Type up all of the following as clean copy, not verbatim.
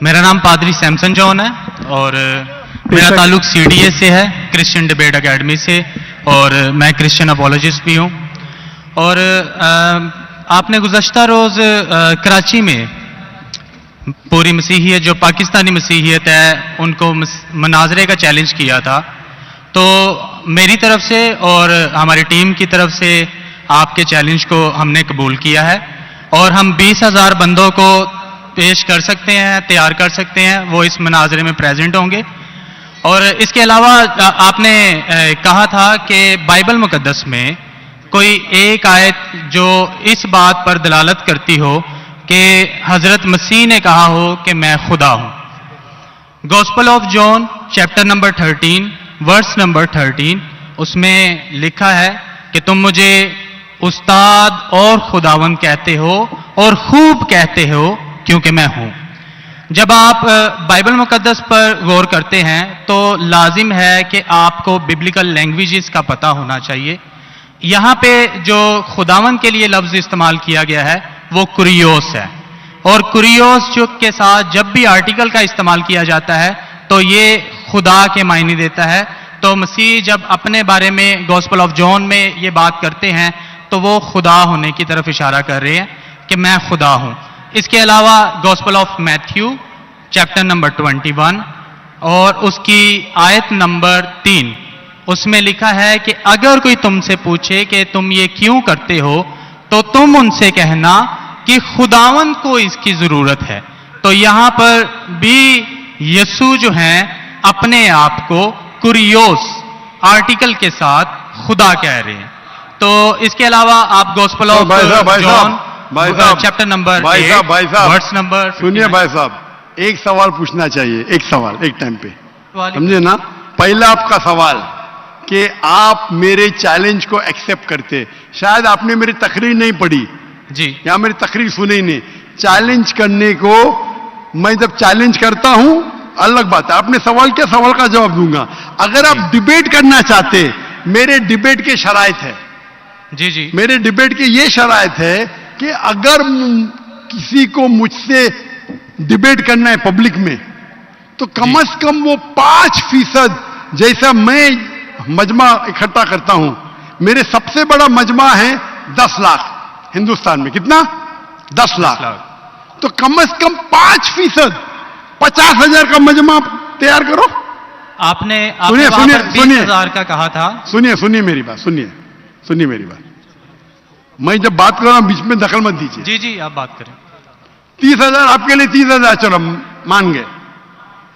मेरा नाम पादरी सैमसन जॉन है और मेरा ताल्लुक CDA से है, क्रिश्चियन डिबेट एकेडमी से, और मैं क्रिश्चियन अपोलॉजिस्ट भी हूँ। और आपने गुज़श्ता रोज़ कराची में पूरी मसीहियत जो पाकिस्तानी मसीहियत है उनको मनाजरे का चैलेंज किया था, तो मेरी तरफ से और हमारी टीम की तरफ से आपके चैलेंज को हमने कबूल किया है और हम 20,000 बंदों को पेश कर सकते हैं, तैयार कर सकते हैं, वो इस मनाजरे में प्रेजेंट होंगे। और इसके अलावा आपने कहा था कि बाइबल मुकद्दस में कोई एक आयत जो इस बात पर दलालत करती हो कि हजरत मसीह ने कहा हो कि मैं खुदा हूं। Gospel of John chapter number 13 verse number 13, उसमें लिखा है कि तुम मुझे उस्ताद और खुदावंद कहते हो और खूब कहते हो क्योंकि मैं हूं। जब आप बाइबल मुकद्दस पर गौर करते हैं तो लाजिम है कि आपको बिब्लिकल लैंग्वेजेस का पता होना चाहिए। यहां पे जो खुदावंद के लिए लफ्ज इस्तेमाल किया गया है वो कुरियोस है, और कुरियोस जो के साथ जब भी आर्टिकल का इस्तेमाल किया जाता है तो ये खुदा के मायने देता है। तो मसीह जब अपने बारे में गॉस्पेल ऑफ जॉन में ये बात करते हैं तो वो खुदा होने की तरफ इशारा कर रहे हैं कि मैं खुदा हूं। इसके अलावा gospel of Matthew chapter number 21 और उसकी आयत नंबर 3, उसमें लिखा है कि अगर कोई तुमसे पूछे कि तुम ये क्यों करते हो तो तुम उनसे कहना कि खुदावंद को इसकी जरूरत है। तो यहां पर भी यीशु जो हैं अपने आप को कुरियोस आर्टिकल के साथ खुदा कह रहे हैं। तो इसके अलावा आप gospel of John chapter number 8 verse number, सुनिए भाई साहब, एक सवाल पूछना चाहिए, एक सवाल एक टाइम पे, समझे ना। पहला आपका सवाल कि आप मेरे चैलेंज को एक्सेप्ट करते, शायद आपने मेरी तकरीर नहीं पढ़ी जी, या मेरी तकरीर सुनी नहीं। चैलेंज करने को मैं जब चैलेंज करता हूं अलग बात है, आपने सवाल किया, सवाल का जवाब दूंगा। अगर आप डिबेट करना चाहते, मेरे डिबेट के शराइत है जी जी, मेरे डिबेट की ये शराइत है कि अगर किसी को मुझसे डिबेट करना है पब्लिक में तो कम से कम वो 5% जैसा मैं मजमा इकट्ठा करता हूं। मेरे सबसे बड़ा मजमा है 10 लाख हिंदुस्तान में। कितना? 10 लाख। तो कम से कम 5%, 50,000 का मजमा तैयार करो। आपने सुनिए सुनिए सुनिए 20,000 का कहा था। सुनिए मेरी बात, सुनिए मेरी बात। मैं जब बात कर रहा हूं बीच में दखल मत दीजिए। जी जी, आप बात करें। 30,000 आपके लिए 30,000, चलो मान गए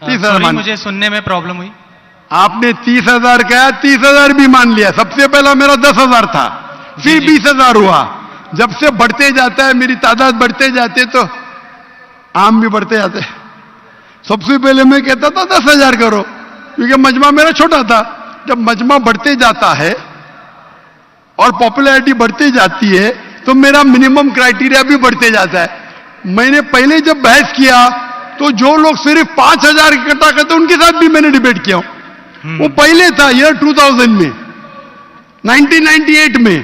30,000। मुझे सुनने में प्रॉब्लम हुई। आपने 30,000 कहा, 30,000 भी मान लिया। सबसे पहला मेरा 10,000 था, फिर 20,000 हुआ। जब से बढ़ते जाता है, मेरी तादाद बढ़ते जाते तो आम भी बढ़ते जाते। सबसे पहले मैं कहता था 10,000 करो, क्योंकि मजमा मेरा छोटा था। जब मजमा बढ़ते जाता है और पॉपुलैरिटी बढ़ती जाती है तो मेरा मिनिमम क्राइटेरिया भी बढ़ते जाता है। मैंने पहले जब बहस किया तो जो लोग सिर्फ 5,000 इकट्ठा करते उनके साथ भी मैंने डिबेट किया। वो पहले था ईयर 2000 में, 1998 में।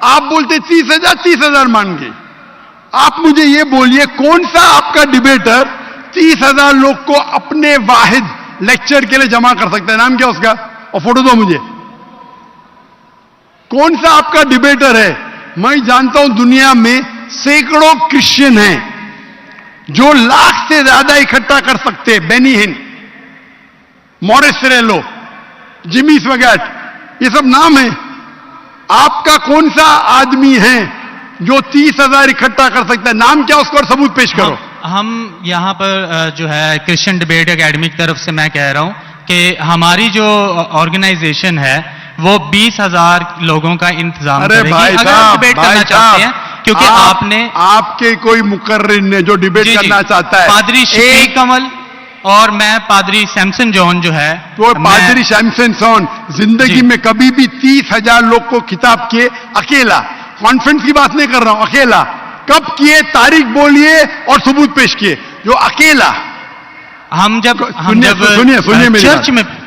आप बोलते 30,000 मान गए। आप मुझे ये बोलिए कौन सा आपका डिबेटर 30,000 लोग को अपने वाहिद लेक्चर के लिए जमा कर सकता है? नाम क्या उसका, और फोटो दो मुझे। कौन सा आपका डिबेटर है? मैं जानता हूं दुनिया में सैकड़ों क्रिश्चियन हैं जो लाख से ज्यादा इकट्ठा कर सकते हैं। बेनी हिन, मॉरिस सिरेलो, जिमी स्वगैट, ये सब नाम है। आपका कौन सा आदमी है जो 30,000 इकट्ठा कर सकता है? नाम क्या उसको और सबूत पेश करो। हम यहाँ पर जो है क्रिश्चियन डिबेट एकेडमी की तरफ से मैं कह रहा हूँ कि हमारी जो ऑर्गेनाइजेशन है वो 20,000 लोगों का इंतजाम करेगी। अगर आप डिबेट करना चाहते हैं, क्योंकि आपने आपके कोई मुकर्रिर ने जो डिबेट करना चाहता है, पादरी शफीक कमल और मैं पादरी सैमसन जॉन जो है, तो पादरी सैमसन जॉन जिंदगी में कभी भी 30,000 लोग को खिताब किए अकेला। कॉन्फ्रेंस की बात नहीं कर रहा हूं, अकेला। कब किए? तारीख बोलिए और सबूत पेश किए। जो अकेला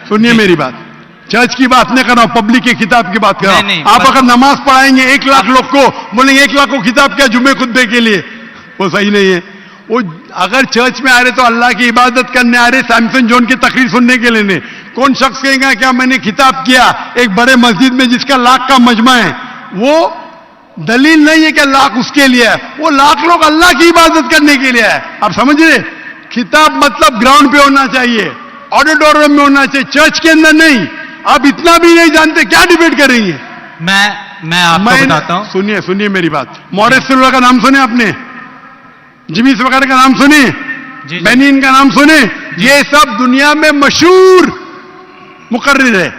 सुनिए मेरी बात, चर्च की बात नहीं कर रहा हूं, पब्लिक की किताब की बात कर रहा हूं। आप अगर नमाज पढ़ाएंगे 1 लाख लोग को, बोलेंगे 1 लाख को खिताब क्या जुमे खुतबे के लिए, वो सही नहीं है। वो अगर चर्च में आ रहे तो अल्लाह की इबादत करने आ रहे, सैमसन जॉन की तकरीर सुनने के लिए नहीं। कौन शख्स कहेगा क्या मैंने खिताब किया एक बड़े मस्जिद में जिसका लाख का मजमा है, वो दलील नहीं है कि लाख उसके लिए है, वो लाख लोग अल्लाह की इबादत करने के लिए है। आप समझ रहे? खिताब मतलब ग्राउंड पे होना चाहिए, ऑडिटोरियम में होना चाहिए, चर्च के अंदर नहीं। आप इतना भी नहीं जानते, क्या डिबेट करेंगे? मैं आपको बताता हूं। सुनिए मेरी बात। मॉरिस सिल्वा का नाम सुने आपने? जिमी वगैरह का नाम सुने? बेनिन का नाम सुने? ये सब दुनिया में मशहूर मुकर्रिर है,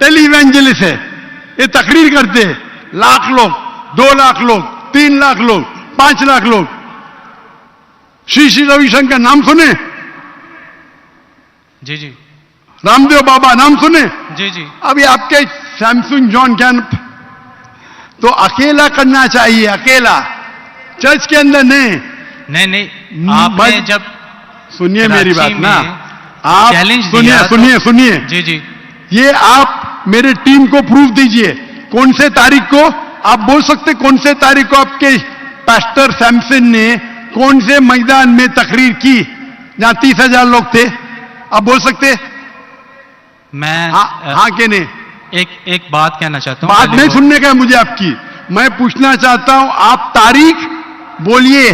टेलीवेंजलिस्ट है। ये तकरीर करते हैं, लाख लोग, 2 लाख लोग, 3 लाख लोग, 5 लाख लोग। श्री रविशंकर नाम सुने? जी जी। रामदेव बाबा नाम सुने? जी जी। अभी आपके सैमसंग जॉन क्या तो अकेला करना चाहिए, अकेला, चर्च के अंदर नहीं। आपने जब सुनिए मेरी बात ना, आप चैलेंज सुनिए। जी जी। ये आप मेरे टीम को प्रूफ दीजिए, कौन से तारीख को आप बोल सकते, कौन से तारीख को आपके पास्टर सैमसन ने कौन से मैदान में तकरीर की जहां 30,000 लोग थे? आप बोल सकते? मैं हाँ के नहीं? एक बात कहना चाहता हूं। बात नहीं सुनने का है मुझे आपकी, मैं पूछना चाहता हूं, आप तारीख बोलिए,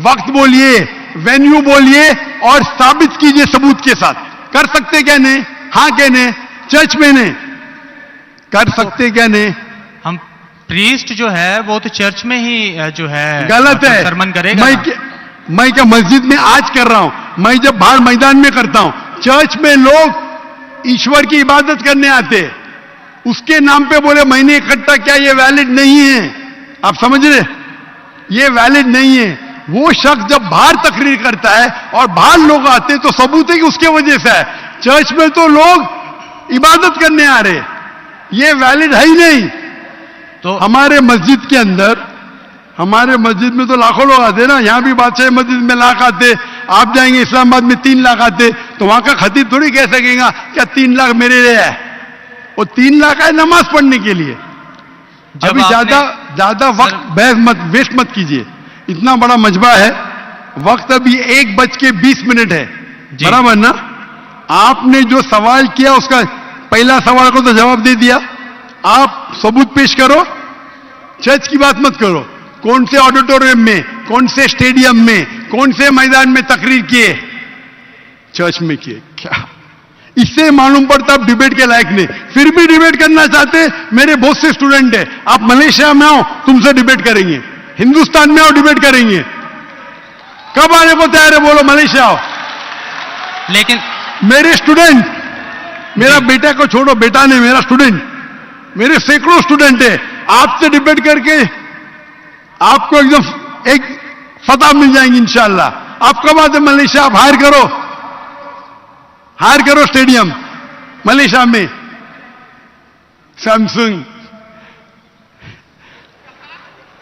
वक्त बोलिए, वेन्यू बोलिए और साबित कीजिए सबूत के साथ। कर सकते क्या नहीं? हाँ के नहीं? चर्च में नहीं कर सकते क्या नहीं? हम प्रीस्ट जो है वो तो चर्च में ही जो है गलत है, सरमन करेगा। मैं क्या मस्जिद में आज कर रहा हूं, मैं जब बाहर मैदान में करता हूं। चर्च में लोग ईश्वर की इबादत करने आते, उसके नाम पे बोले मैंने इकट्ठा किया, ये वैलिड नहीं है। आप समझ रहे? ये वैलिड नहीं है। वो शख्स जब बाहर तकरीर करता है और बाहर लोग आते तो सबूत है कि उसके वजह से है। चर्च में तो लोग इबादत करने आ रहे, ये वैलिड है ही नहीं। तो हमारे मस्जिद के अंदर, हमारे मस्जिद में तो लाखों लोग आते ना, यहां भी बादशाह मस्जिद में लाख आते, आप जाएंगे इस्लामाबाद में 3 लाख आते, तो वहां का खतीब थोड़ी कह सकेगा क्या 3 लाख मेरे लिए है। वो 3 लाख है नमाज पढ़ने के लिए। अभी ज्यादा वक्त बहस मत, वेस्ट मत कीजिए, इतना बड़ा मजबा है, वक्त अभी 1:20 है, बराबर ना? आपने जो सवाल किया उसका पहला सवाल को तो जवाब दे दिया। आप सबूत पेश करो, चर्च की बात मत करो। कौन से ऑडिटोरियम में, कौन से स्टेडियम में, कौन से मैदान में तकरीर किए? चर्च में किए। क्या इससे मालूम पड़ता आप डिबेट के लायक नहीं? फिर भी डिबेट करना चाहते? मेरे बहुत से स्टूडेंट हैं, आप मलेशिया में आओ तुमसे डिबेट करेंगे, हिंदुस्तान में आओ डिबेट करेंगे। कब आने को तैयार है बोलो? मलेशिया आओ। लेकिन मेरे स्टूडेंट, मेरा बेटा को छोड़ो, बेटा नहीं, मेरा स्टूडेंट, मेरे सैकड़ों स्टूडेंट है, आपसे डिबेट करके आपको एकदम एक फतह मिल जाएंगी इंशाअल्लाह। आप कब आते मलेशिया? आप हायर करो स्टेडियम मलेशिया में, सैमसंग।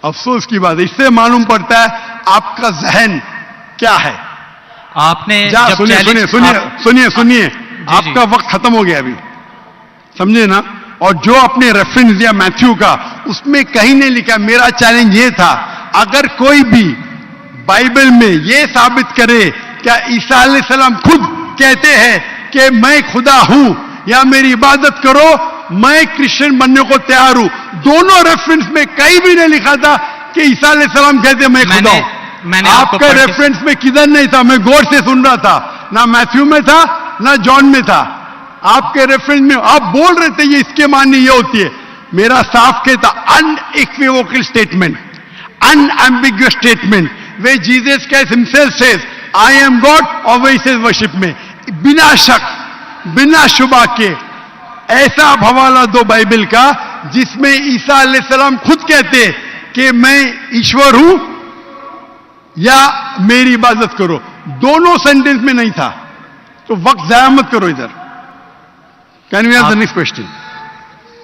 अफसोस की बात है, इससे मालूम पड़ता है आपका जहन क्या है। आपने सुनिए, आपका वक्त खत्म हो गया अभी, समझे ना? और जो आपने रेफरेंस दिया मैथ्यू का, उसमें कहीं नहीं लिखा। मेरा चैलेंज ये था, अगर कोई भी बाइबल में ये साबित करे क्या ईसा अलैहिस्सलाम खुद कहते हैं कि मैं खुदा हूं या मेरी इबादत करो, मैं क्रिश्चियन बनने को तैयार हूं। दोनों रेफरेंस में कहीं भी नहीं लिखा था कि ईसा अलैहिस्सलाम कहते मैं खुदा हूं। आपका रेफरेंस में किधर नहीं था, मैं गौर से सुन रहा था, ना मैथ्यू में था ना जॉन में था। आपके रेफरेंस में आप बोल रहे थे ये इसके माननी ये होती है। मेरा साफ कहता unequivocal statement, unambiguous statement, way Jesus Christ himself says I am God, और वे सेज वर्शिप में, बिना शक बिना शुबा के ऐसा हवाला दो बाइबल का जिसमें ईसा अलैहिस्सलाम खुद कहते कि मैं ईश्वर हूं या मेरी इबादत करो। दोनों सेंटेंस में नहीं था, तो वक्त जाया मत करो इधर। Can we have the next question?